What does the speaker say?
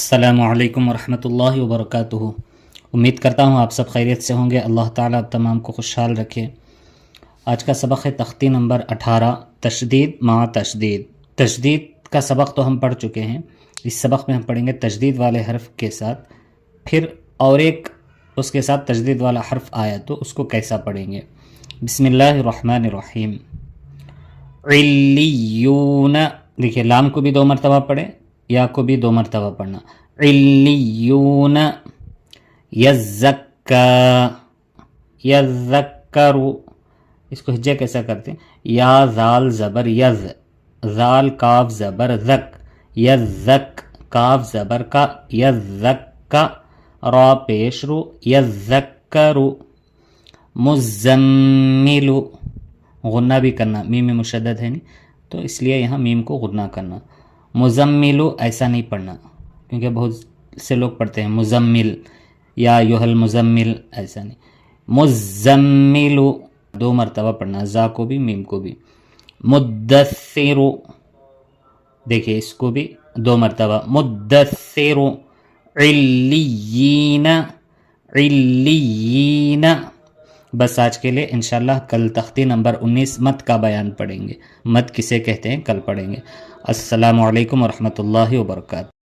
السلام علیکم ورحمۃ اللہ وبرکاتہ۔ امید کرتا ہوں آپ سب خیریت سے ہوں گے۔ اللہ تعالیٰ آپ تمام کو خوشحال رکھے۔ آج کا سبق ہے تختی نمبر 18، تشدید مع تشدید۔ تشدید کا سبق تو ہم پڑھ چکے ہیں، اس سبق میں ہم پڑھیں گے تشدید والے حرف کے ساتھ، پھر اور ایک اس کے ساتھ تشدید والا حرف آیا تو اس کو کیسا پڑھیں گے۔ بسم اللہ الرحمن الرحیم۔ علیون، دیکھیے لام کو بھی 2 مرتبہ پڑھیں، یا کو بھی 2 مرتبہ پڑھنا۔ علیون، یزکا، یذکرو، اس کو ہجے کیسا کرتے ہیں؟ یا زال زبر یز، زال کاف زبر زک، یزک کاف زبر کا، یزکا را پیش رو، یذکرو۔ مزملو، غنہ بھی کرنا، میم مشدد ہے نہیں تو اس لیے یہاں میم کو غنہ کرنا۔ مزملو ایسا نہیں پڑھنا کیونکہ بہت سے لوگ پڑھتے ہیں مزمل یا یوہل مزمل، ایسا نہیں۔ مزملو 2 مرتبہ پڑھنا، زا کو بھی میم کو بھی۔ مدثرو، دیکھیے اس کو بھی 2 مرتبہ۔ مدثرو۔ علیین، علیین۔ بس آج کے لیے انشاءاللہ کل تختی نمبر 19 مد کا بیان پڑھیں گے، مد کسے کہتے ہیں کل پڑھیں گے۔ السلام علیکم ورحمۃ اللہ وبرکاتہ۔